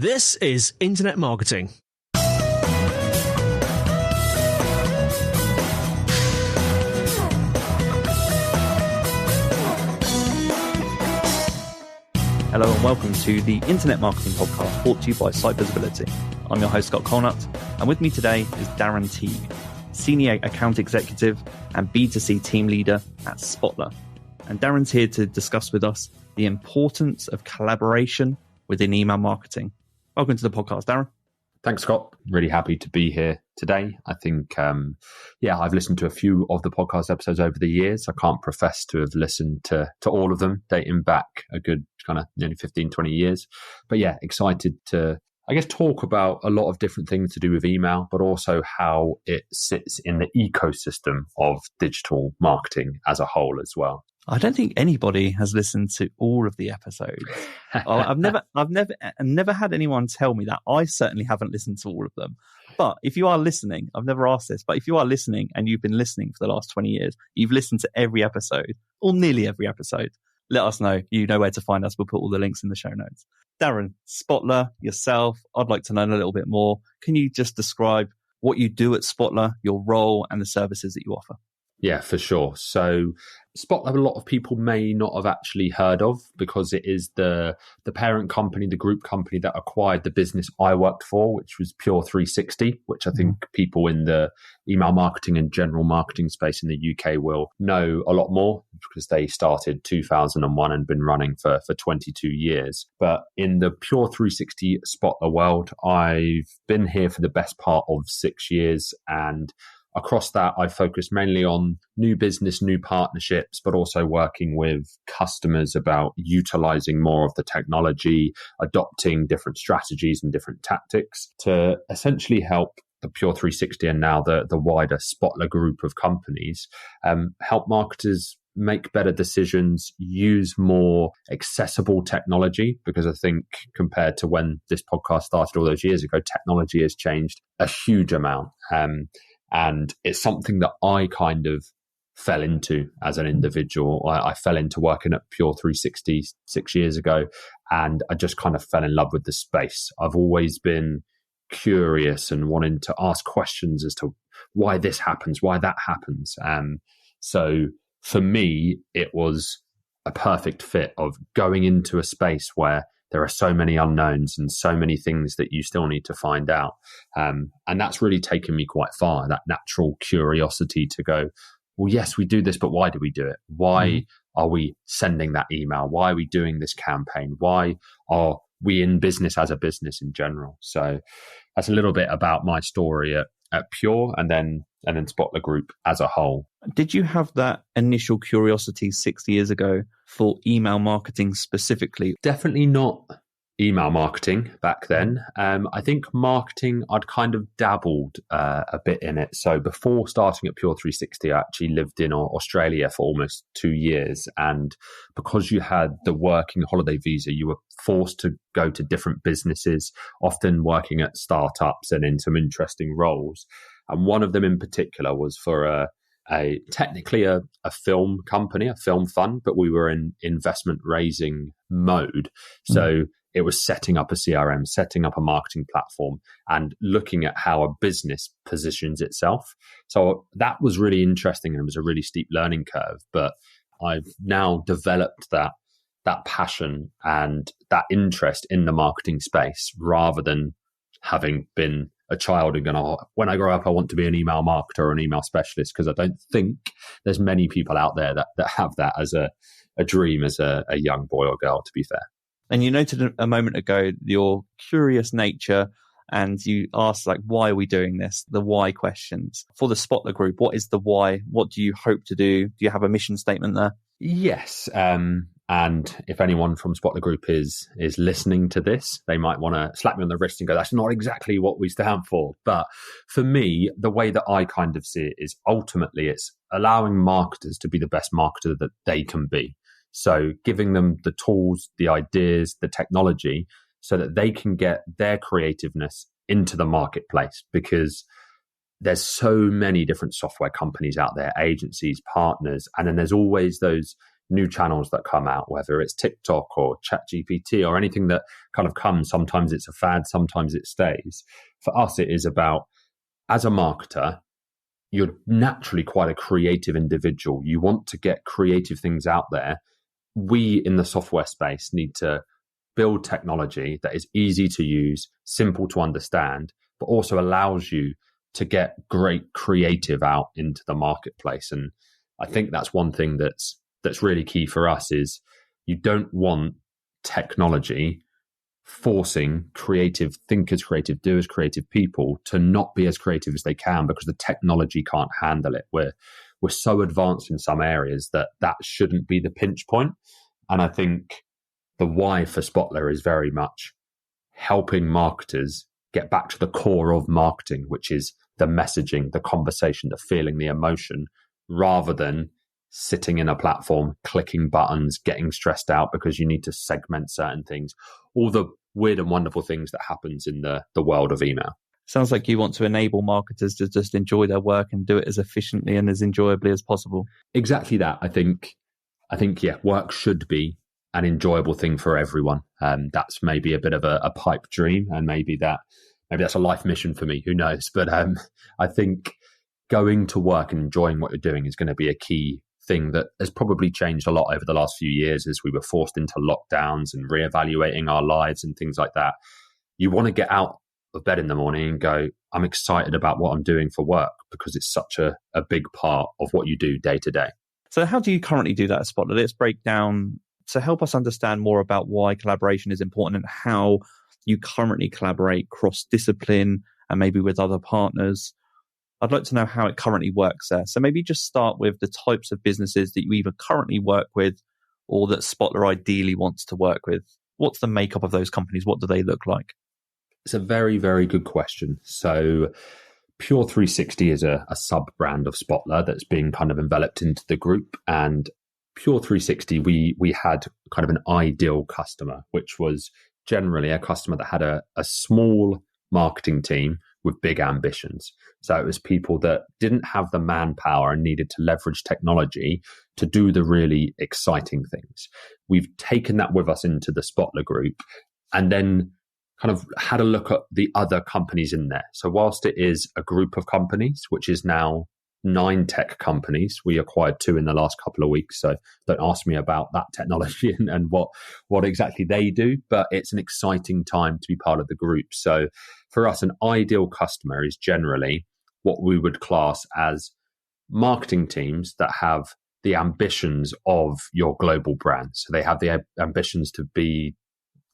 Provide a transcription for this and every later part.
This is Internet Marketing. Hello and welcome to the Internet Marketing Podcast brought to you by SiteVisibility. I'm your host, Scott.colenutt, and with me today is Darren Teague, Senior Account Executive and B2C Team Leader at Spotler. And Darren's here to discuss with us the importance of collaboration within email marketing. Welcome to the podcast, Darren. Thanks, Scott. Really happy to be here today. I think, I've listened to a few of the podcast episodes over the years. I can't profess to have listened to all of them, dating back a good kind of nearly 15, 20 years. But yeah, excited to, talk about a lot of different things to do with email, but also how it sits in the ecosystem of digital marketing as a whole as well. I don't think anybody has listened to all of the episodes. I've never had anyone tell me that. I certainly haven't listened to all of them. But if you are listening, I've never asked this, but if you are listening and you've been listening for the last 20 years, you've listened to every episode or nearly every episode, let us know. You know where to find us. We'll put all the links in the show notes. Darren, Spotler, yourself, I'd like to know a little bit more. Can you just describe what you do at Spotler, your role and the services that you offer? Yeah, for sure. So Spotler, a lot of people may not have actually heard of because it is the parent company, the group company that acquired the business I worked for, which was Pure 360, which I think people in the email marketing and general marketing space in the UK will know a lot more because they started 2001 and been running for 22 years. But in the Pure 360 Spotler world, I've been here for the best part of 6 years, and across that, I focus mainly on new business, new partnerships, but also working with customers about utilizing more of the technology, adopting different strategies and different tactics to essentially help the Pure 360 and now the wider Spotler group of companies help marketers make better decisions, use more accessible technology, because I think compared to when this podcast started all those years ago, technology has changed a huge amount. And it's something that I kind of fell into as an individual. I fell into working at Pure 360 6 years ago, and I just kind of fell in love with the space. I've always been curious and wanting to ask questions as to why this happens, why that happens. So for me, it was a perfect fit of going into a space where there are so many unknowns and so many things that you still need to find out. And that's really taken me quite far, that natural curiosity to go, well, yes, we do this, but why do we do it? Why are we sending that email? Why are we doing this campaign? Why are we in business as a business in general? So that's a little bit about my story at Pure and then Spotler Group as a whole. Did you have that initial curiosity 6 years ago for email marketing specifically? Definitely not email marketing back then. I think marketing, I'd kind of dabbled a bit in it. So before starting at Pure 360, I actually lived in Australia for almost 2 years. And because you had the working holiday visa, you were forced to go to different businesses, often working at startups and in some interesting roles. And one of them in particular was for technically a film company, a film fund, but we were in investment raising mode. So it was setting up a CRM, setting up a marketing platform, and looking at how a business positions itself. So that was really interesting, and it was a really steep learning curve. But I've now developed that passion and that interest in the marketing space, rather than having been a child and going, when I grow up, I want to be an email marketer or an email specialist, because I don't think there's many people out there that have that as a dream as a young boy or girl, to be fair. And you noted a moment ago your curious nature, and you asked, why are we doing this? The why questions. For the Spotler Group, what is the why? What do you hope to do? Do you have a mission statement there? Yes. And if anyone from Spotler Group is listening to this, they might want to slap me on the wrist and go, that's not exactly what we stand for. But for me, the way that I kind of see it is ultimately it's allowing marketers to be the best marketer that they can be. So giving them the tools, the ideas, the technology, so that they can get their creativeness into the marketplace, because there's so many different software companies out there, agencies, partners, and then there's always those new channels that come out, whether it's TikTok or ChatGPT or anything that kind of comes. Sometimes it's a fad, sometimes it stays. For us, it is about, as a marketer, you're naturally quite a creative individual. You want to get creative things out there. We in the software space need to build technology that is easy to use, simple to understand, but also allows you to get great creative out into the marketplace. And I think that's one thing that's really key for us is you don't want technology forcing creative thinkers, creative doers, creative people to not be as creative as they can because the technology can't handle it. We're so advanced in some areas that shouldn't be the pinch point. And I think the why for Spotler is very much helping marketers get back to the core of marketing, which is the messaging, the conversation, the feeling, the emotion, rather than sitting in a platform, clicking buttons, getting stressed out because you need to segment certain things, all the weird and wonderful things that happens in the world of email. Sounds like you want to enable marketers to just enjoy their work and do it as efficiently and as enjoyably as possible. Exactly that. I think, yeah, work should be an enjoyable thing for everyone. That's maybe a bit of a pipe dream, and maybe that's a life mission for me. Who knows? But I think going to work and enjoying what you're doing is going to be a key thing that has probably changed a lot over the last few years as we were forced into lockdowns and reevaluating our lives and things like that. You want to get out of bed in the morning and go, I'm excited about what I'm doing for work because it's such a big part of what you do day to day. So how do you currently do that at Spotler? Let's break down to help us understand more about why collaboration is important and how you currently collaborate cross-discipline and maybe with other partners. I'd like to know how it currently works there. So maybe just start with the types of businesses that you either currently work with or that Spotler ideally wants to work with. What's the makeup of those companies? What do they look like? It's a very, very good question. So Pure 360 is a sub-brand of Spotler that's being kind of enveloped into the group. And Pure 360, we had kind of an ideal customer, which was generally a customer that had a small marketing team with big ambitions. So it was people that didn't have the manpower and needed to leverage technology to do the really exciting things. We've taken that with us into the Spotler group and then kind of had a look at the other companies in there. So whilst it is a group of companies, which is now 9 tech companies, we acquired 2 in the last couple of weeks. So don't ask me about that technology and what exactly they do, but it's an exciting time to be part of the group. So for us, an ideal customer is generally what we would class as marketing teams that have the ambitions of your global brand. So they have the ambitions to be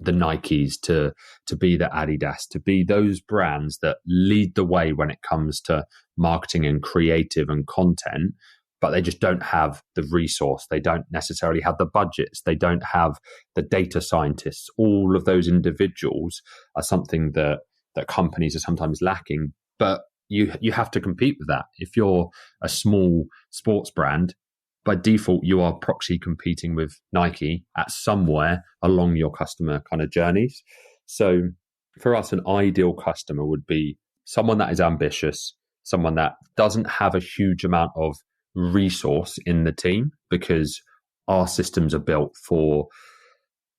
the Nikes, to be the Adidas, to be those brands that lead the way when it comes to marketing and creative and content, but they just don't have the resource. They don't necessarily have the budgets. They don't have the data scientists. All of those individuals are something that companies are sometimes lacking, but you have to compete with that. If you're a small sports brand, by default, you are proxy competing with Nike at somewhere along your customer kind of journeys. So for us, an ideal customer would be someone that is ambitious, someone that doesn't have a huge amount of resource in the team, because our systems are built for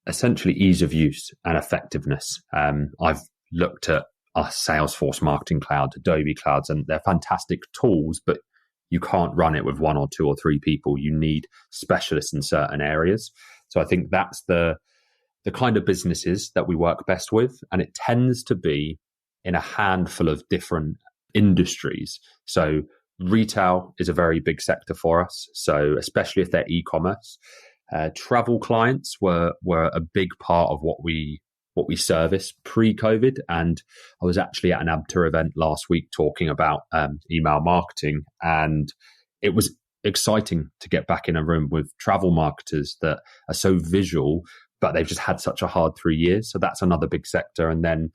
essentially ease of use and effectiveness. I've looked at our Salesforce Marketing Cloud, Adobe Clouds, and they're fantastic tools, but you can't run it with 1 or 2 or 3 people. You need specialists in certain areas. So I think that's the kind of businesses that we work best with. And it tends to be in a handful of different industries. So retail is a very big sector for us. So especially if they're e-commerce, travel clients were a big part of what we service pre-COVID. And I was actually at an ABTA event last week talking about email marketing. And it was exciting to get back in a room with travel marketers that are so visual, but they've just had such a hard 3 years. So that's another big sector. And then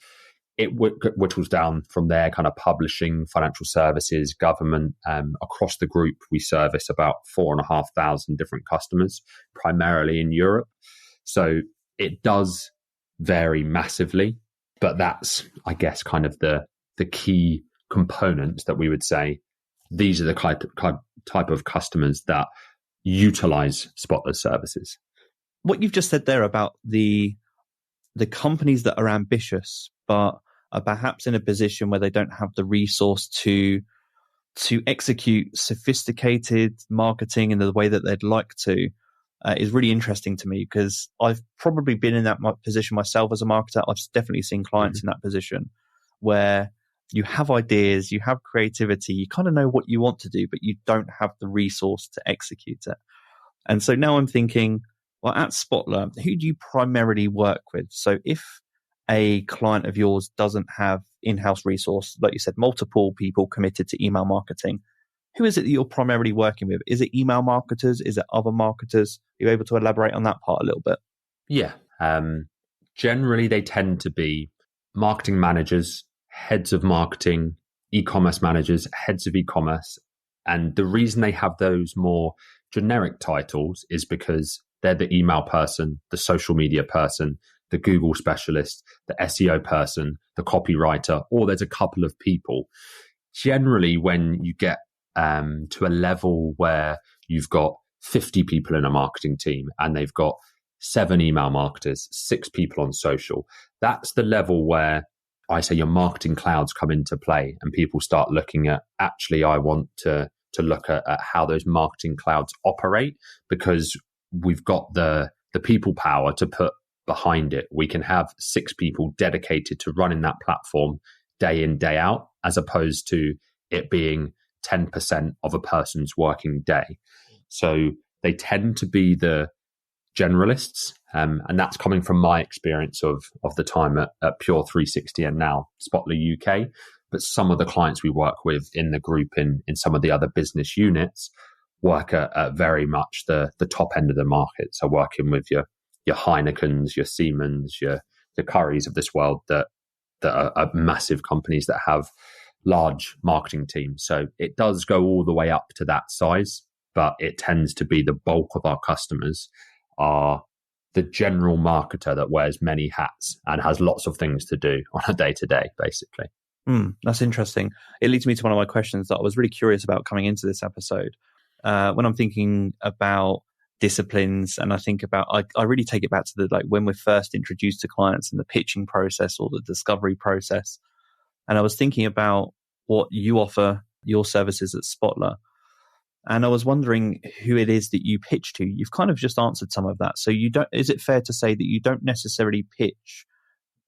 it whittles down from there, kind of publishing, financial services, government. Across the group, we service about 4,500 different customers, primarily in Europe. So it does vary massively, but that's, I guess, kind of the key components that we would say these are the type of customers that utilize Spotler's services. What you've just said there about the companies that are ambitious, but are perhaps in a position where they don't have the resource to execute sophisticated marketing in the way that they'd like to, is really interesting to me, because I've probably been in that position myself as a marketer. I've definitely seen clients in that position where you have ideas, you have creativity, you kind of know what you want to do, but you don't have the resource to execute it. And so now I'm thinking, well, at Spotler, who do you primarily work with? So if a client of yours doesn't have in-house resource, like you said, multiple people committed to email marketing, who is it that you're primarily working with? Is it email marketers? Is it other marketers? Are you able to elaborate on that part a little bit? Yeah. Generally, they tend to be marketing managers, heads of marketing, e-commerce managers, heads of e-commerce. And the reason they have those more generic titles is because they're the email person, the social media person, the Google specialist, the SEO person, the copywriter, or there's a couple of people. Generally, when you get to a level where you've got 50 people in a marketing team and they've got 7 email marketers, 6 people on social, that's the level where I say your marketing clouds come into play and people start looking at, actually, I want to look at how those marketing clouds operate, because we've got the people power to put behind it. We can have 6 people dedicated to running that platform day in, day out, as opposed to it being 10% of a person's working day. So they tend to be the generalists. And that's coming from my experience of the time at Pure 360 and now Spotler UK. But some of the clients we work with in the group in some of the other business units work at very much the top end of the market. So working with your Heinekens, your Siemens, your Currys of this world that are massive companies that have large marketing teams. So it does go all the way up to that size, but it tends to be the bulk of our customers are the general marketer that wears many hats and has lots of things to do on a day-to-day, basically. That's interesting. It leads me to one of my questions that I was really curious about coming into this episode. When I'm thinking about disciplines, and I think about, I really take it back to when we're first introduced to clients in the pitching process or the discovery process. And I was thinking about what you offer, your services at Spotler. And I was wondering who it is that you pitch to. You've kind of just answered some of that. So is it fair to say that you don't necessarily pitch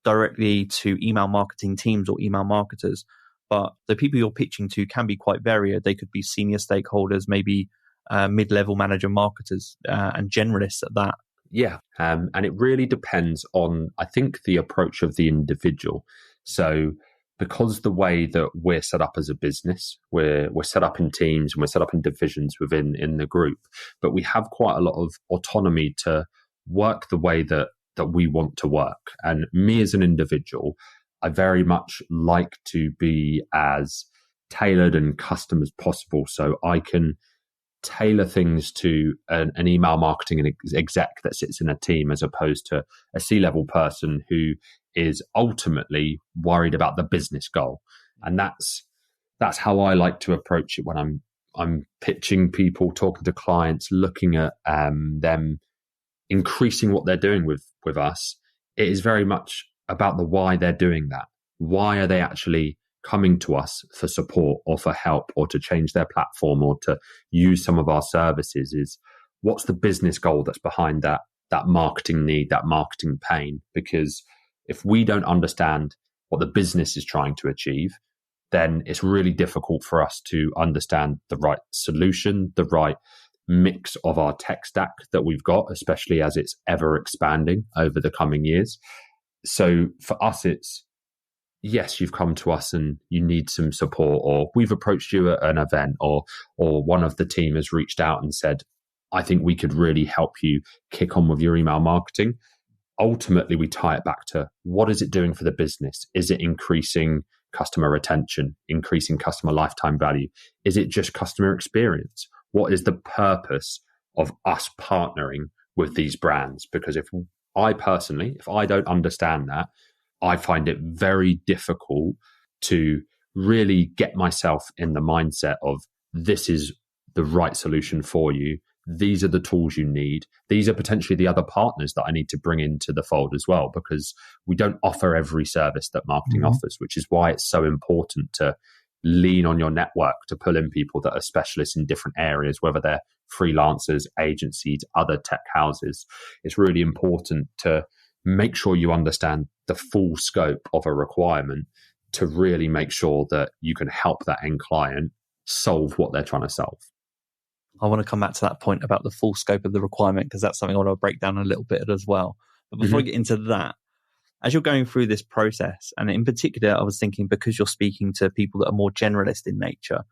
directly to email marketing teams or email marketers, but the people you're pitching to can be quite varied? They could be senior stakeholders, maybe mid-level manager marketers, and generalists at that. Yeah. And it really depends on, I think, the approach of the individual. So because the way that we're set up as a business, we're set up in teams and we're set up in divisions in the group, but we have quite a lot of autonomy to work the way that we want to work. And me as an individual, I very much like to be as tailored and custom as possible, so I can tailor things to an email marketing exec that sits in a team, as opposed to a C-level person who is ultimately worried about the business goal. And that's how I like to approach it when I'm pitching people, talking to clients, looking at them increasing what they're doing with us. It is very much about the why they're doing that. Why are they actually coming to us for support or for help or to change their platform or to use some of our services? Is what's the business goal that's behind that marketing need, that marketing pain? Because if we don't understand what the business is trying to achieve, then it's really difficult for us to understand the right solution, the right mix of our tech stack that we've got, especially as it's ever expanding over the coming years. So for us, it's, yes, you've come to us and you need some support, or we've approached you at an event, or one of the team has reached out and said, I think we could really help you kick on with your email marketing. Ultimately, we tie it back to, what is it doing for the business? Is it increasing customer retention, increasing customer lifetime value? Is it just customer experience? What is the purpose of us partnering with these brands? Because if I don't understand that, I find it very difficult to really get myself in the mindset of, this is the right solution for you. these are the tools you need. These are potentially the other partners that I need to bring into the fold as well, because we don't offer every service that marketing offers, which is why it's so important to lean on your network to pull in people that are specialists in different areas, whether they're freelancers, agencies, other tech houses. It's really important to make sure you understand the full scope of a requirement to really make sure that you can help that end client solve what they're trying to solve. I want to come back to that point about the full scope of the requirement, because that's something I want to break down a little bit as well. But before I get into that, as you're going through this process, and in particular, I was thinking because you're speaking to people that are more generalist in nature,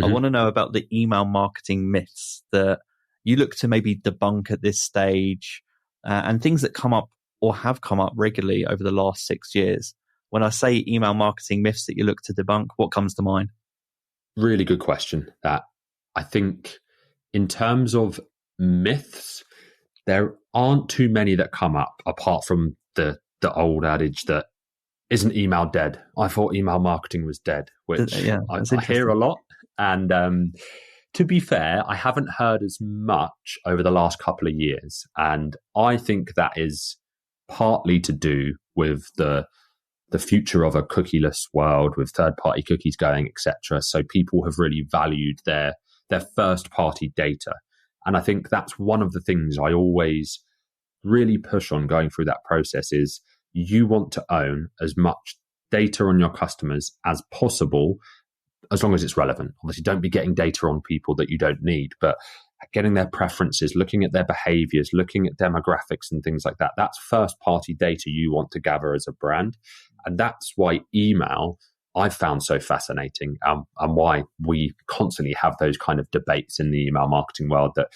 I want to know about the email marketing myths that you look to maybe debunk at this stage, and things that come up or have come up regularly over the last 6 years. When I say email marketing myths that you look to debunk, what comes to mind? Really good question. That I think in terms of myths, there aren't too many that come up apart from the old adage that isn't email dead? I thought email marketing was dead, which I hear a lot. And to be fair, I haven't heard as much over the last couple of years. And I think that is partly to do with the future of a cookieless world with third-party cookies going, etc. So people have really valued their first-party data. And I think that's one of the things I always really push on going through that process is you want to own as much data on your customers as possible, as long as it's relevant. Obviously, don't be getting data on people that you don't need, but getting their preferences, looking at their behaviors, looking at demographics and things like that. That's first-party data you want to gather as a brand. And that's why email I've found so fascinating, and why we constantly have those kind of debates in the email marketing world that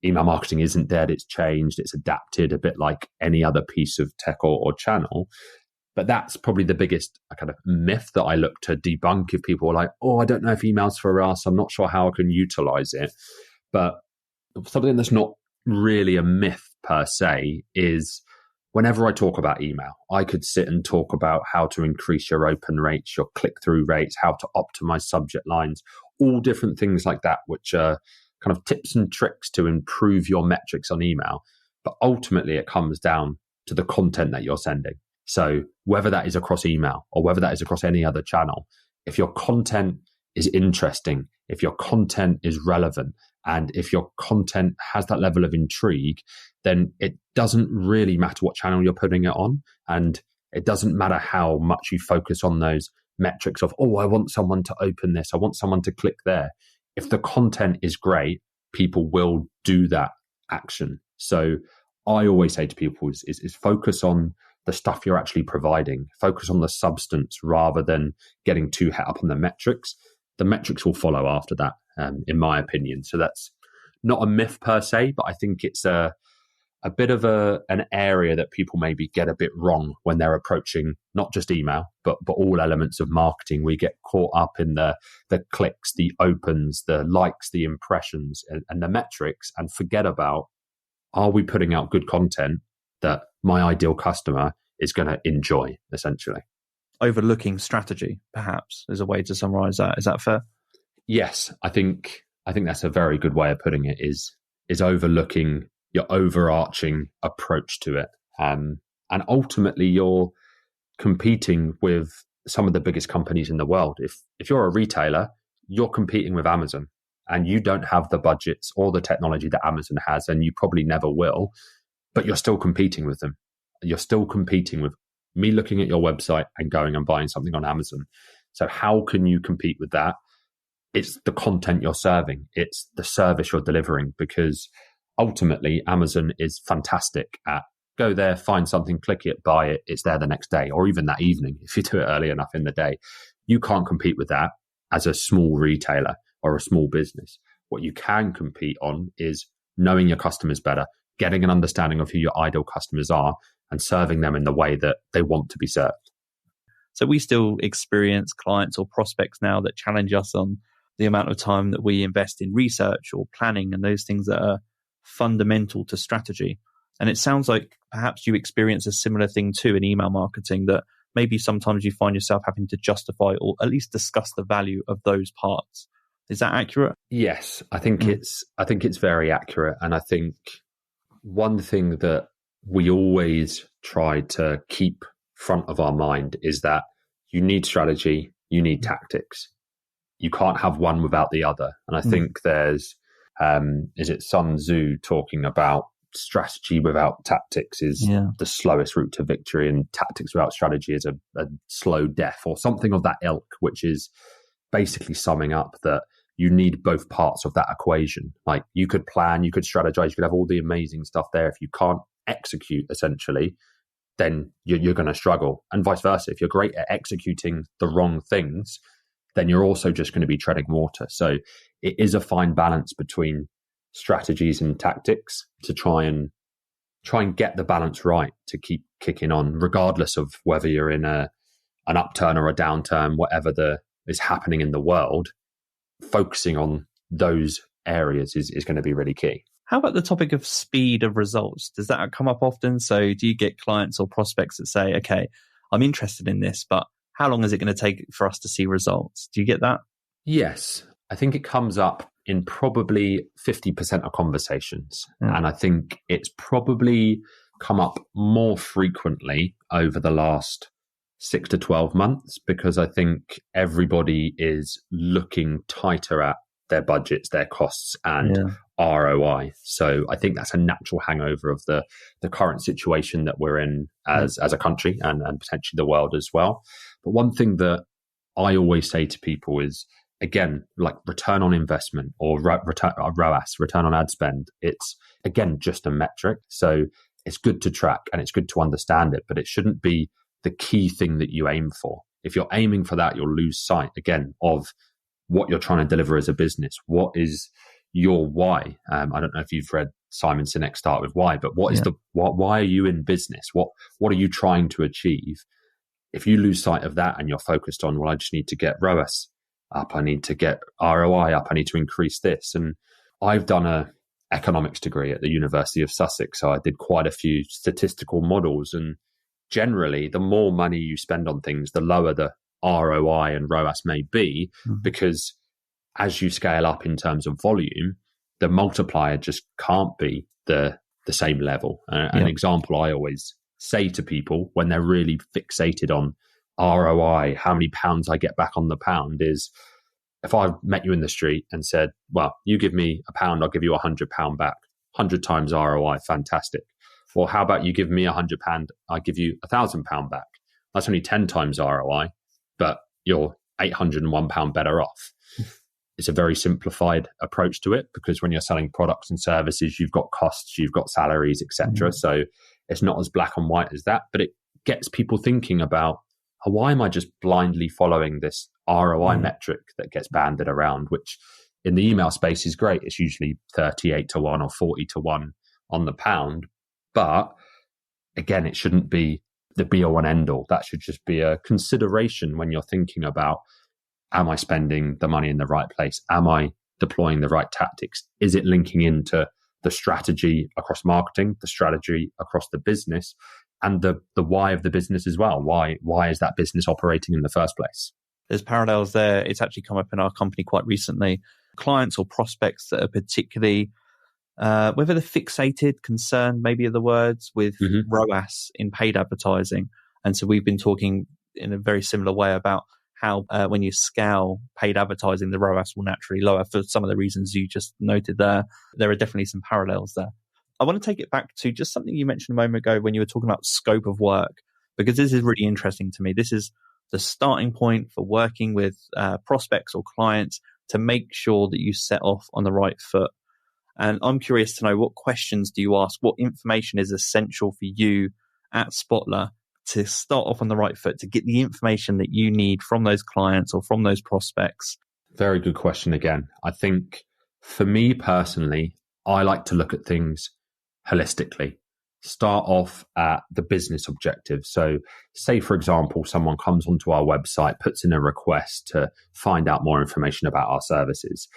email marketing isn't dead, it's changed, it's adapted a bit like any other piece of tech or channel. But that's probably the biggest kind of myth that I look to debunk if people are like, oh, I don't know if email's for us, I'm not sure how I can utilize it. But something that's not really a myth per se is whenever I talk about email, I could sit and talk about how to increase your open rates, your click-through rates, how to optimize subject lines, all different things like that, which are kind of tips and tricks to improve your metrics on email. But ultimately, it comes down to the content that you're sending. So whether that is across email or whether that is across any other channel, if your content is interesting, if your content is relevant, and if your content has that level of intrigue, then it doesn't really matter what channel you're putting it on. And it doesn't matter how much you focus on those metrics of, oh, I want someone to open this, I want someone to click there. If the content is great, people will do that action. So I always say to people is focus on the stuff you're actually providing, focus on the substance rather than getting too het up on the metrics. The metrics will follow after that, in my opinion. So that's not a myth per se, but I think it's a bit of an area that people maybe get a bit wrong when they're approaching not just email, but all elements of marketing. We get caught up in the clicks, the opens, the likes, the impressions, and the metrics, and forget about, are we putting out good content that my ideal customer is going to enjoy, essentially? Overlooking strategy, perhaps, is a way to summarize that. Is that fair? Yes, I think that's a very good way of putting it, is overlooking your overarching approach to it. And ultimately, you're competing with some of the biggest companies in the world. If you're a retailer, you're competing with Amazon, and you don't have the budgets or the technology that Amazon has, and you probably never will, but you're still competing with them. You're still competing with me looking at your website and going and buying something on Amazon. So how can you compete with that? It's the content you're serving. It's the service you're delivering, because ultimately Amazon is fantastic at go there, find something, click it, buy it. It's there the next day or even that evening if you do it early enough in the day. You can't compete with that as a small retailer or a small business. What you can compete on is knowing your customers better, getting an understanding of who your ideal customers are, and serving them in the way that they want to be served. So we still experience clients or prospects now that challenge us on the amount of time that we invest in research or planning and those things that are fundamental to strategy. And it sounds like perhaps you experience a similar thing too in email marketing, that maybe sometimes you find yourself having to justify or at least discuss the value of those parts. Is that accurate? Yes, I think it's very accurate. And I think one thing that we always try to keep front of our mind is that you need strategy, you need tactics. You can't have one without the other. And I think there's, is it Sun Tzu talking about strategy without tactics is the slowest route to victory, and tactics without strategy is a slow death, or something of that ilk, which is basically summing up that you need both parts of that equation. Like, you could plan, you could strategize, you could have all the amazing stuff there. If you can't execute, essentially, then you're going to struggle. And vice versa. If you're great at executing the wrong things, then you're also just going to be treading water. So it is a fine balance between strategies and tactics to try and get the balance right to keep kicking on, regardless of whether you're in an upturn or a downturn, whatever is happening in the world. Focusing on those areas is going to be really key. How about the topic of speed of results? Does that come up often? So do you get clients or prospects that say, okay, I'm interested in this, but how long is it going to take for us to see results? Do you get that? Yes. I think it comes up in probably 50% of conversations. And I think it's probably come up more frequently over the last 6 to 12 months, because I think everybody is looking tighter at their budgets, their costs, and ROI. So I think that's a natural hangover of the current situation that we're in as a country and potentially the world as well. But one thing that I always say to people is, again, like return on investment or ROAS, return on ad spend, it's, again, just a metric. So it's good to track and it's good to understand it, but it shouldn't be the key thing that you aim for. If you're aiming for that, you'll lose sight, again, of what you're trying to deliver as a business. What is your why? I don't know if you've read Simon Sinek's Start With Why, but what is why are you in business? What are you trying to achieve? If you lose sight of that and you're focused on, well, I just need to get ROAS up, I need to get ROI up, I need to increase this. And I've done a economics degree at the University of Sussex, so I did quite a few statistical models, and generally the more money you spend on things, the lower the ROI and ROAS may be, because as you scale up in terms of volume, the multiplier just can't be the same level. An example I always say to people when they're really fixated on ROI, how many pounds I get back on the pound, is if I met you in the street and said, well, you give me £1, I'll give you £100 back, 100 times ROI, fantastic. Or how about you give me £100, I give you £1,000 back. That's only 10 times ROI, but you're £801 better off. It's a very simplified approach to it, because when you're selling products and services, you've got costs, you've got salaries, etc. So it's not as black and white as that, but it gets people thinking about, why am I just blindly following this ROI metric that gets banded around, which in the email space is great. It's usually 38 to 1 or 40 to 1 on the pound. But again, it shouldn't be the be all and end all. That should just be a consideration when you're thinking about, am I spending the money in the right place? Am I deploying the right tactics? Is it linking into the strategy across marketing, the strategy across the business, and the why of the business as well? Why is that business operating in the first place? There's parallels there. It's actually come up in our company quite recently. Clients or prospects that are particularly, whether they're fixated, concerned, maybe are the words, with ROAS in paid advertising. And so we've been talking in a very similar way about how when you scale paid advertising, the ROAS will naturally lower for some of the reasons you just noted there. There are definitely some parallels there. I want to take it back to just something you mentioned a moment ago when you were talking about scope of work, because this is really interesting to me. This is the starting point for working with prospects or clients to make sure that you set off on the right foot. And I'm curious to know, what questions do you ask? What information is essential for you at Spotler to start off on the right foot, to get the information that you need from those clients or from those prospects? Very good question again. I think for me personally, I like to look at things holistically. Start off at the business objective. So say, for example, someone comes onto our website, puts in a request to find out more information about our services.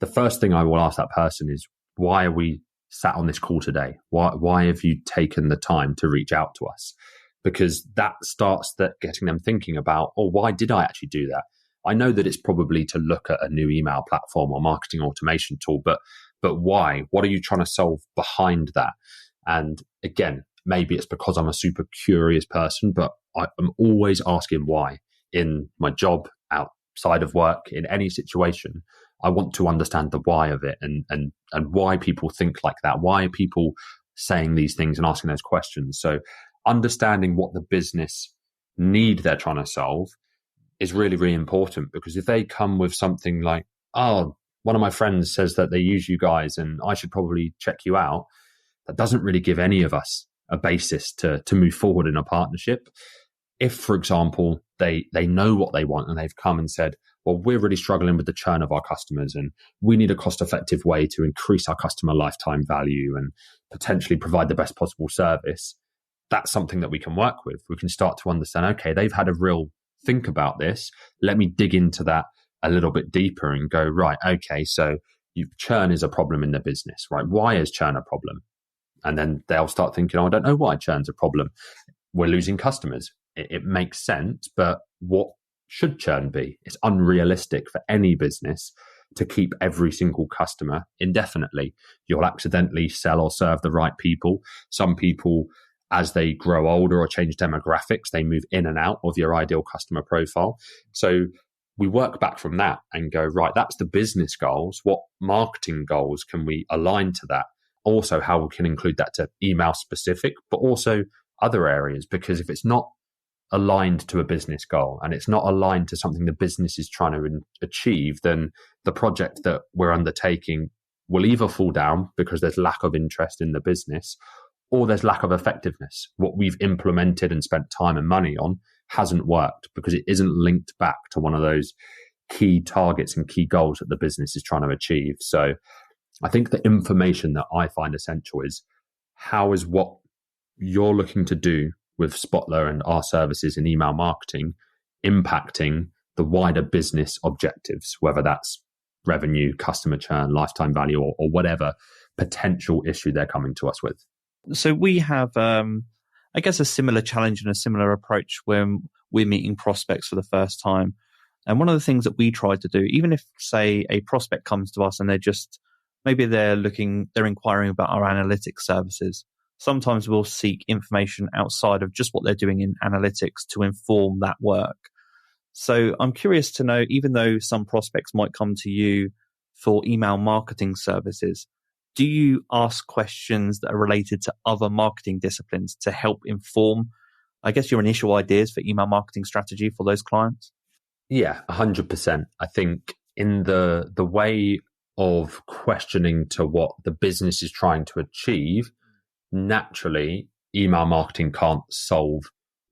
The first thing I will ask that person is, why are we sat on this call today? Why have you taken the time to reach out to us? Because that starts getting them thinking about, why did I actually do that? I know that it's probably to look at a new email platform or marketing automation tool, but why? What are you trying to solve behind that? And again, maybe it's because I'm a super curious person, but I'm always asking why in my job, outside of work, in any situation. I want to understand the why of it and why people think like that. Why are people saying these things and asking those questions? So understanding what the business need they're trying to solve is really, really important, because if they come with something like, oh, one of my friends says that they use you guys and I should probably check you out, that doesn't really give any of us a basis to move forward in a partnership. If, for example, they know what they want and they've come and said, well, we're really struggling with the churn of our customers and we need a cost-effective way to increase our customer lifetime value and potentially provide the best possible service, that's something that we can work with. We can start to understand, okay, they've had a real think about this. Let me dig into that a little bit deeper and go, right, okay, so churn is a problem in the business, right? Why is churn a problem? And then they'll start thinking, oh, I don't know why churn's a problem. We're losing customers. It makes sense, but what should churn be? It's unrealistic for any business to keep every single customer indefinitely. You'll accidentally sell or serve the right people. Some people, as they grow older or change demographics, they move in and out of your ideal customer profile. So we work back from that and go, right, that's the business goals. What marketing goals can we align to that? Also, how we can include that to email specific, but also other areas, because if it's not aligned to a business goal and it's not aligned to something the business is trying to achieve, then the project that we're undertaking will either fall down because there's lack of interest in the business or there's lack of effectiveness. What we've implemented and spent time and money on hasn't worked because it isn't linked back to one of those key targets and key goals that the business is trying to achieve. So I think the information that I find essential is how is what you're looking to do with Spotler and our services in email marketing impacting the wider business objectives, whether that's revenue, customer churn, lifetime value, or whatever potential issue they're coming to us with. So we have, I guess, a similar challenge and a similar approach when we're meeting prospects for the first time. And one of the things that we try to do, even if, say, a prospect comes to us and they're inquiring about our analytics services, sometimes we'll seek information outside of just what they're doing in analytics to inform that work. So I'm curious to know, even though some prospects might come to you for email marketing services, do you ask questions that are related to other marketing disciplines to help inform, I guess, your initial ideas for email marketing strategy for those clients? Yeah, 100%. I think in the way of questioning to what the business is trying to achieve, naturally, email marketing can't solve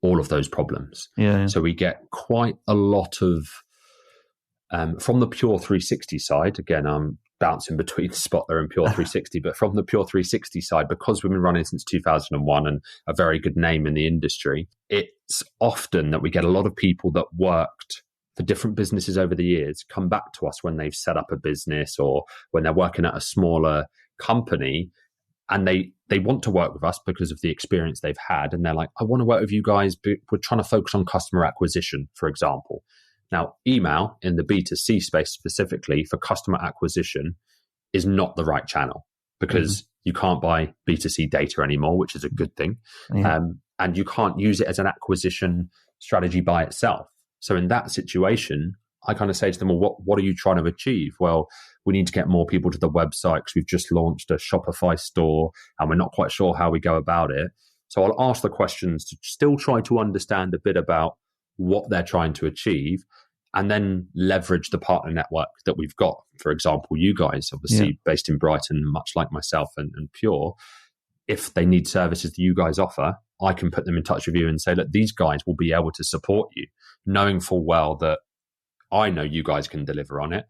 all of those problems. Yeah. So we get quite a lot of, from the Pure 360 side, again, I'm bouncing between Spotler and Pure 360, but from the Pure 360 side, because we've been running since 2001 and a very good name in the industry, it's often that we get a lot of people that worked for different businesses over the years come back to us when they've set up a business or when they're working at a smaller company, and they want to work with us because of the experience they've had. And they're like, I want to work with you guys, but we're trying to focus on customer acquisition, for example. Now, email in the B2C space specifically for customer acquisition is not the right channel because you can't buy B2C data anymore, which is a good thing. Yeah. And you can't use it as an acquisition strategy by itself. So in that situation, I kind of say to them, well, what are you trying to achieve? Well, we need to get more people to the website because we've just launched a Shopify store and we're not quite sure how we go about it. So I'll ask the questions to still try to understand a bit about what they're trying to achieve and then leverage the partner network that we've got. For example, you guys, obviously based in Brighton, much like myself and Pure, if they need services that you guys offer, I can put them in touch with you and say, look, these guys will be able to support you, knowing full well that I know you guys can deliver on it.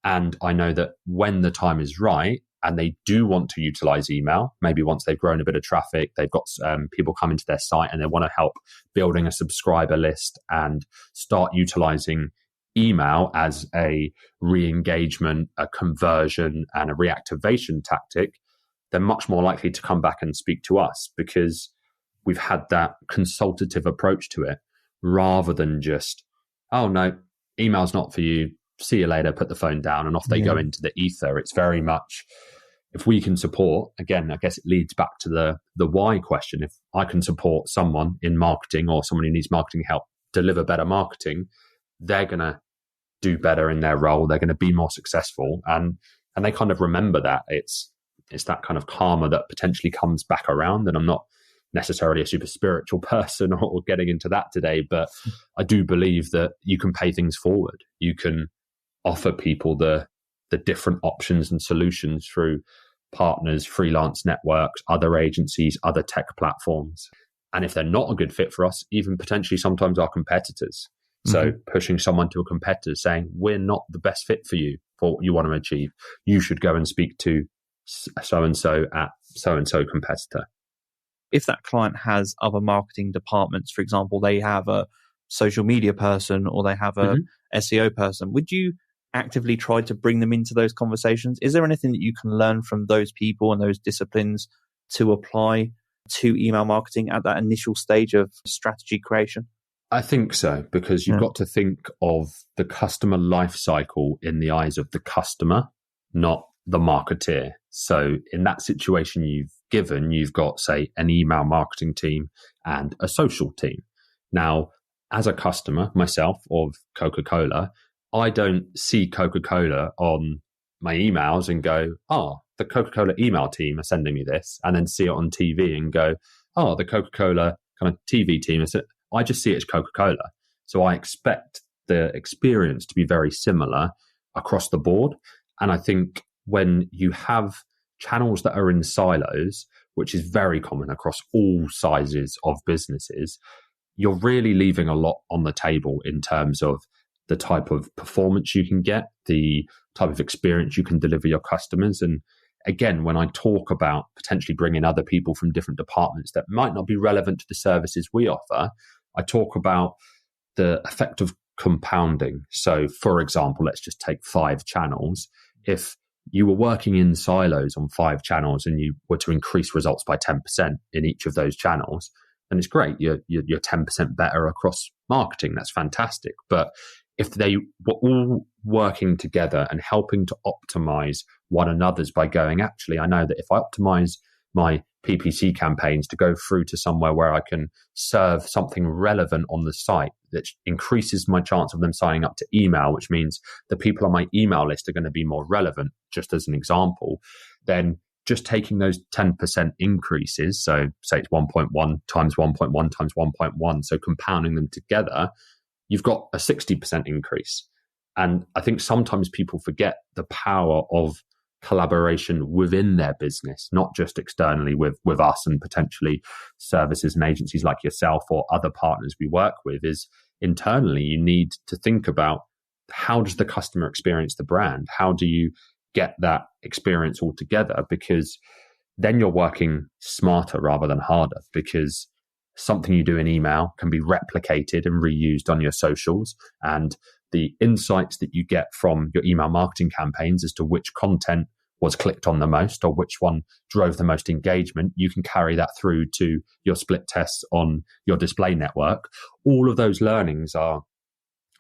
And I know that when the time is right and they do want to utilize email, maybe once they've grown a bit of traffic, they've got people coming to their site and they want to help building a subscriber list and start utilizing email as a re-engagement, a conversion, and a reactivation tactic, they're much more likely to come back and speak to us because we've had that consultative approach to it rather than just, oh no, email's not for you. See you later, put the phone down, and off they go into the ether. It's very much, if we can support, again, I guess it leads back to the why question. If I can support someone in marketing or someone who needs marketing help deliver better marketing, they're going to do better in their role. They're going to be more successful. And they kind of remember that. It's that kind of karma that potentially comes back around. And I'm not necessarily a super spiritual person or getting into that today, but I do believe that you can pay things forward. You can offer people the different options and solutions through partners, freelance networks, other agencies, other tech platforms. And if they're not a good fit for us, even potentially sometimes our competitors. So pushing someone to a competitor saying, we're not the best fit for you for what you want to achieve. You should go and speak to so-and-so at so-and-so competitor. If that client has other marketing departments, for example, they have a social media person or they have a SEO person, would you actively try to bring them into those conversations? Is there anything that you can learn from those people and those disciplines to apply to email marketing at that initial stage of strategy creation? I think so, because you've got to think of the customer life cycle in the eyes of the customer, not the marketeer. So in that situation you've got, say, an email marketing team and a social team. Now, as a customer myself of Coca-Cola, I don't see Coca-Cola on my emails and go, the Coca-Cola email team are sending me this, and then see it on TV and go, the Coca-Cola kind of TV team is it. I just see it as Coca-Cola. So I expect the experience to be very similar across the board. And I think when you have channels that are in silos, which is very common across all sizes of businesses, you're really leaving a lot on the table in terms of the type of performance you can get, the type of experience you can deliver your customers. And again, when I talk about potentially bringing other people from different departments that might not be relevant to the services we offer, I talk about the effect of compounding. So, for example, let's just take 5 channels. If you were working in silos on 5 channels and you were to increase results by 10% in each of those channels, then it's great. You're 10% better across marketing. That's fantastic. But if they were all working together and helping to optimize one another's by going, actually, I know that if I optimize my PPC campaigns to go through to somewhere where I can serve something relevant on the site that increases my chance of them signing up to email, which means the people on my email list are going to be more relevant, just as an example, then just taking those 10% increases, so say it's 1.1 times 1.1 times 1.1, so compounding them together, you've got a 60% increase. And I think sometimes people forget the power of collaboration within their business, not just externally with us and potentially services and agencies like yourself or other partners we work with. Is internally you need to think about, how does the customer experience the brand? How do you get that experience all together? Because then you're working smarter rather than harder, because something you do in email can be replicated and reused on your socials, and the insights that you get from your email marketing campaigns as to which content was clicked on the most or which one drove the most engagement, you can carry that through to your split tests on your display network. All of those learnings are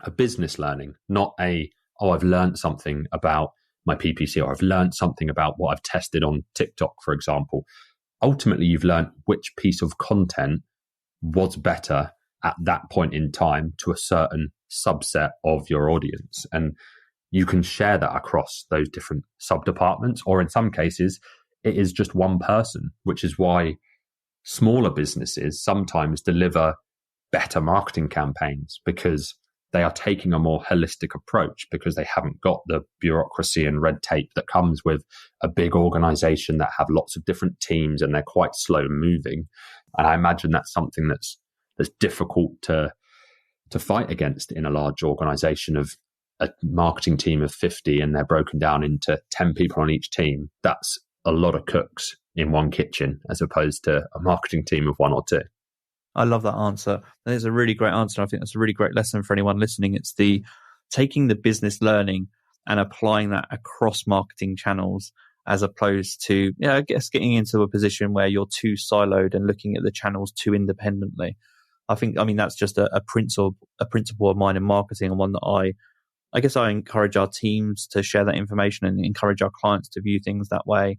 a business learning, not I've learned something about my PPC, or I've learned something about what I've tested on TikTok, for example. Ultimately, you've learned which piece of content was better at that point in time to a certain subset of your audience. And you can share that across those different sub-departments, or in some cases, it is just one person, which is why smaller businesses sometimes deliver better marketing campaigns, because they are taking a more holistic approach, because they haven't got the bureaucracy and red tape that comes with a big organization that have lots of different teams and they're quite slow moving. And I imagine that's something that's difficult to fight against in a large organization of a marketing team of 50 and they're broken down into 10 people on each team. That's a lot of cooks in one kitchen as opposed to a marketing team of 1 or 2. I love that answer. That is a really great answer. I think that's a really great lesson for anyone listening. It's the taking the business learning and applying that across marketing channels, as opposed to, I guess, getting into a position where you're too siloed and looking at the channels too independently. I mean, that's just a principle of mine in marketing, and one that I guess I encourage our teams to share that information and encourage our clients to view things that way.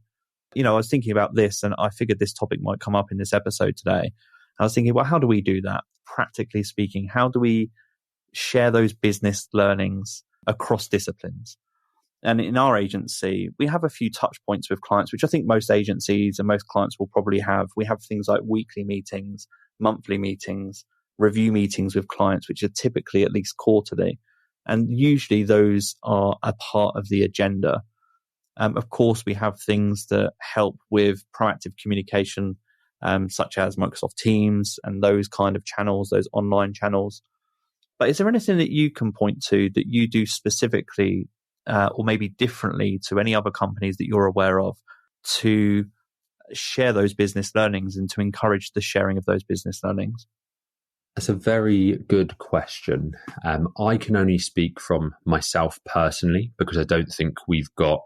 I was thinking about this and I figured this topic might come up in this episode today. I was thinking, well, how do we do that? Practically speaking, how do we share those business learnings across disciplines? And in our agency, we have a few touch points with clients, which I think most agencies and most clients will probably have. We have things like weekly meetings, monthly meetings, review meetings with clients, which are typically at least quarterly. And usually those are a part of the agenda. Of course, we have things that help with proactive communication, such as Microsoft Teams and those kind of channels, those online channels. But is there anything that you can point to that you do specifically or maybe differently to any other companies that you're aware of to share those business learnings and to encourage the sharing of those business learnings? That's a very good question. I can only speak from myself personally because I don't think we've got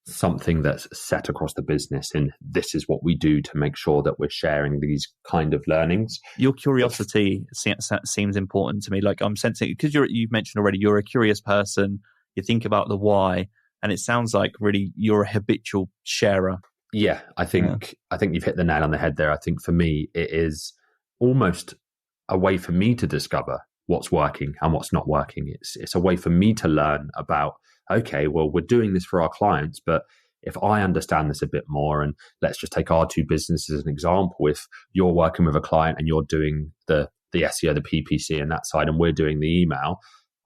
something that's set across the business and this is what we do to make sure that we're sharing these kind of learnings. Your curiosity seems important to me. Like I'm sensing, because you've mentioned already, you're a curious person, you think about the why, and it sounds like really you're a habitual sharer. Yeah, I think you've hit the nail on the head there. I think for me, it is almost a way for me to discover what's working and what's not working. It's a way for me to learn about, okay, well, we're doing this for our clients, but if I understand this a bit more, and let's just take our two businesses as an example, if you're working with a client and you're doing the SEO, the PPC and that side, and we're doing the email,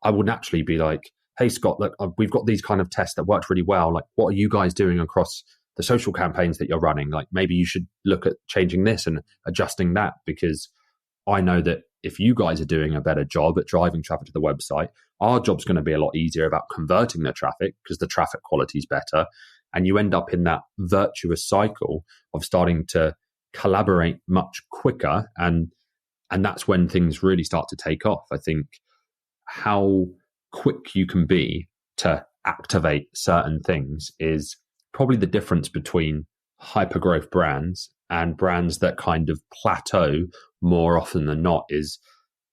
I will naturally be like, hey, Scott, look, we've got these kind of tests that worked really well. Like, what are you guys doing across the social campaigns that you're running? Like, maybe you should look at changing this and adjusting that, because I know that if you guys are doing a better job at driving traffic to the website, our job's going to be a lot easier about converting the traffic because the traffic quality is better. And you end up in that virtuous cycle of starting to collaborate much quicker. And that's when things really start to take off. I think how quick you can be to activate certain things is probably the difference between hypergrowth brands and brands that kind of plateau more often than not is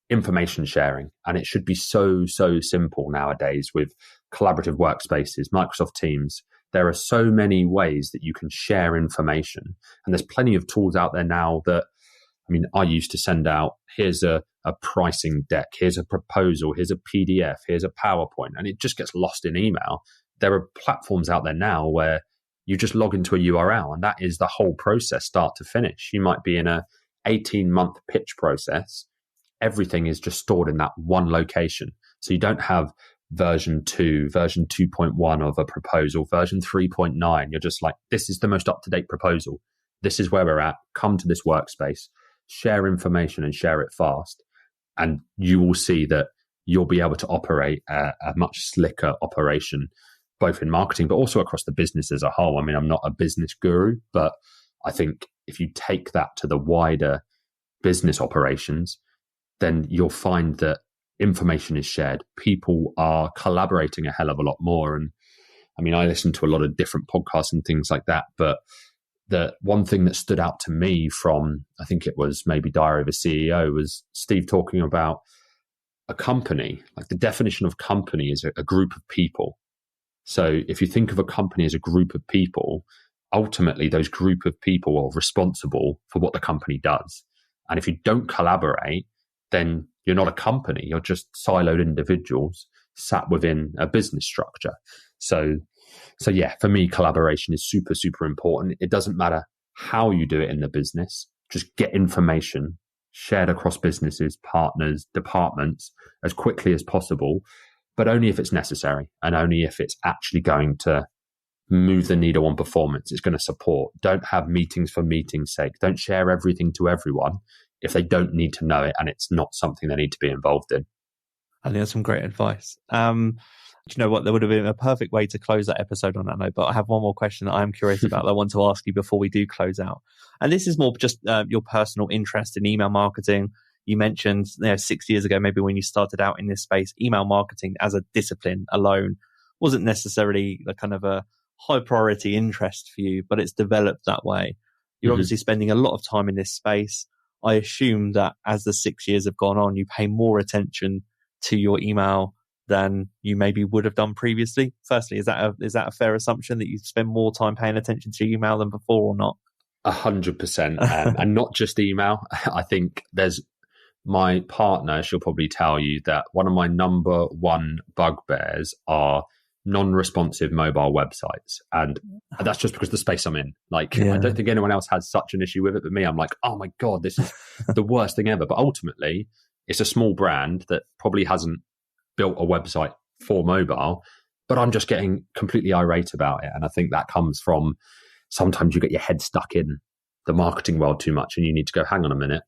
information sharing. And it should be so simple nowadays with collaborative workspaces, Microsoft Teams. There are so many ways that you can share information. And there's plenty of tools out there now that, I mean, I used to send out, here's a pricing deck, here's a proposal, here's a PDF, here's a PowerPoint, and it just gets lost in email. There are platforms out there now where you just log into a URL and that is the whole process start to finish. You might be in a 18-month pitch process. Everything is just stored in that one location. So you don't have version 2, version 2.1 of a proposal, version 3.9. You're just like, this is the most up-to-date proposal. This is where we're at. Come to this workspace, share information and share it fast. And you will see that you'll be able to operate a much slicker operation, both in marketing, but also across the business as a whole. I mean, I'm not a business guru, but I think if you take that to the wider business operations, then you'll find that information is shared. People are collaborating a hell of a lot more. And I mean, I listen to a lot of different podcasts and things like that, but the one thing that stood out to me from, I think it was maybe Diary of a CEO, was Steve talking about a company. Like, the definition of company is a group of people. So if you think of a company as a group of people, ultimately those group of people are responsible for what the company does. And if you don't collaborate, then you're not a company. You're just siloed individuals sat within a business structure. So yeah, for me, collaboration is super important. It doesn't matter how you do it in the business. Just get information shared across businesses, partners, departments as quickly as possible, but only if it's necessary and only if it's actually going to move the needle on performance. It's going to support. Don't have meetings for meeting's sake. Don't share everything to everyone if they don't need to know it and it's not something they need to be involved in. I think that's some great advice. Do you know what? There would have been a perfect way to close that episode on that note, but I have one more question that I'm curious about that I want to ask you before we do close out. And this is more just your personal interest in email marketing. You mentioned 6 years ago, maybe when you started out in this space, email marketing as a discipline alone wasn't necessarily the kind of a high priority interest for you, but it's developed that way. You're obviously spending a lot of time in this space. I assume that as the 6 years have gone on, you pay more attention to your email than you maybe would have done previously? Firstly, is that a fair assumption that you spend more time paying attention to email than before, or not? 100%. And not just email. I think my partner, she'll probably tell you that one of my number one bugbears are non-responsive mobile websites. And that's just because the space I'm in. I don't think anyone else has such an issue with it, but me, I'm like, oh my God, this is the worst thing ever. But ultimately, it's a small brand that probably hasn't built a website for mobile, but I'm just getting completely irate about it. And I think that comes from sometimes you get your head stuck in the marketing world too much and you need to go, hang on a minute,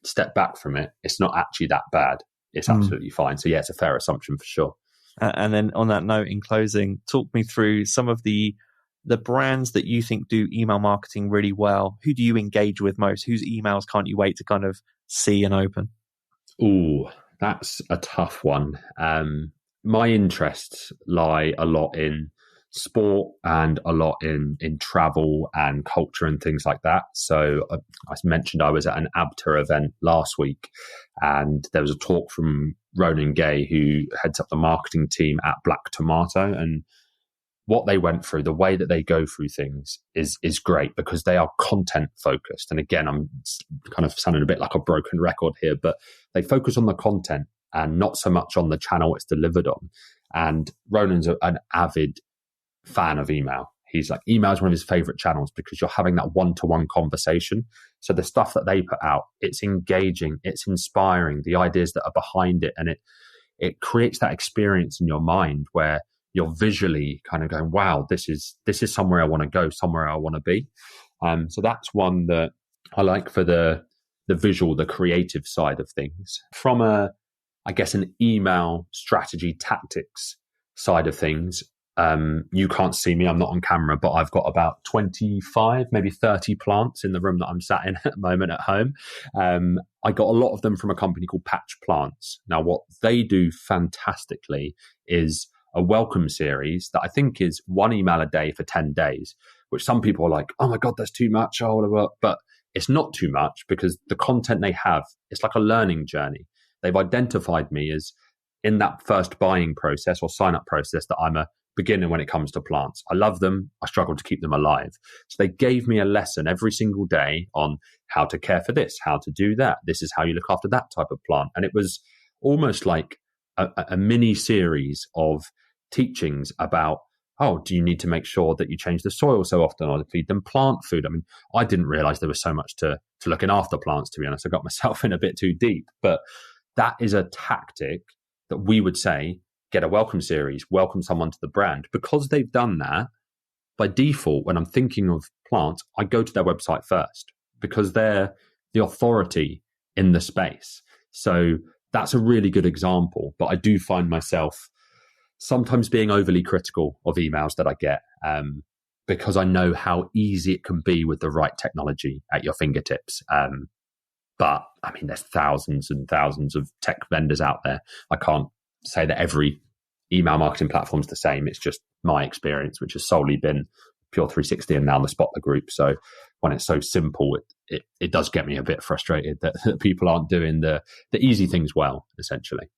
step back from it. It's not actually that bad. It's absolutely fine. So yeah, it's a fair assumption for sure. And then on that note, in closing, talk me through some of the brands that you think do email marketing really well. Who do you engage with most? Whose emails can't you wait to kind of see and open? Ooh, that's a tough one. My interests lie a lot in sport and a lot in travel and culture and things like that. So I mentioned I was at an ABTA event last week, and there was a talk from Ronan Gay, who heads up the marketing team at Black Tomato, and what they went through, the way that they go through things is great because they are content focused. And again, I'm kind of sounding a bit like a broken record here, but they focus on the content and not so much on the channel it's delivered on. And Ronan's an avid fan of email. He's like, email is one of his favorite channels because you're having that one-to-one conversation. So the stuff that they put out, it's engaging, it's inspiring, the ideas that are behind it, and it creates that experience in your mind where you're visually kind of going, wow, this is somewhere I want to go, somewhere I want to be. So that's one that I like for the visual, the creative side of things. From an email strategy tactics side of things, you can't see me, I'm not on camera, but I've got about 25, maybe 30 plants in the room that I'm sat in at the moment at home. I got a lot of them from a company called Patch Plants. Now, what they do fantastically is a welcome series that I think is one email a day for 10 days, which some people are like, oh my God, that's too much. But it's not too much because the content they have, it's like a learning journey. They've identified me as in that first buying process or sign up process that I'm a beginner when it comes to plants. I love them. I struggle to keep them alive. So they gave me a lesson every single day on how to care for this, how to do that. This is how you look after that type of plant. And it was almost like a mini series of teachings about, do you need to make sure that you change the soil so often or feed them plant food? I mean, I didn't realize there was so much to looking after plants, to be honest. I got myself in a bit too deep, but that is a tactic that we would say, get a welcome series, welcome someone to the brand. Because they've done that, by default, when I'm thinking of plants, I go to their website first because they're the authority in the space. So that's a really good example. But I do find myself sometimes being overly critical of emails that I get because I know how easy it can be with the right technology at your fingertips. But I mean, there's thousands and thousands of tech vendors out there. I can't say that every email marketing platform is the same. It's just my experience, which has solely been Pure 360 and now the Spotler group. So when it's so simple, it does get me a bit frustrated that people aren't doing the easy things well, essentially.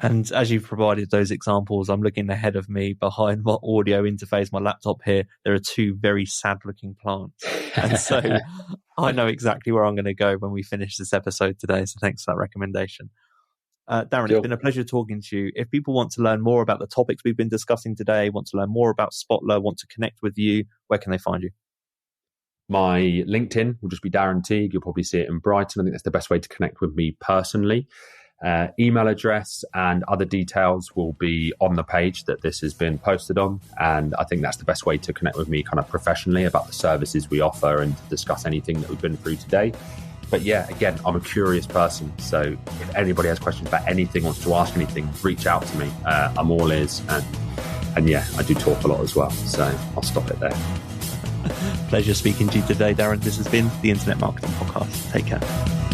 And as you've provided those examples, I'm looking ahead of me behind my audio interface, my laptop here. There are two very sad looking plants. And so I know exactly where I'm going to go when we finish this episode today. So thanks for that recommendation. Darren, It's been a pleasure talking to you. If people want to learn more about the topics we've been discussing today, want to learn more about Spotler, want to connect with you, where can they find you? My LinkedIn will just be Darren Teague. You'll probably see it in Brighton. I think that's the best way to connect with me personally. Email address and other details will be on the page that this has been posted on. And I think that's the best way to connect with me kind of professionally about the services we offer and to discuss anything that we've been through today. But yeah, again, I'm a curious person. So if anybody has questions about anything, wants to ask anything, reach out to me. I'm all ears. And yeah, I do talk a lot as well. So I'll stop it there. Pleasure speaking to you today, Darren. This has been the Internet Marketing Podcast. Take care.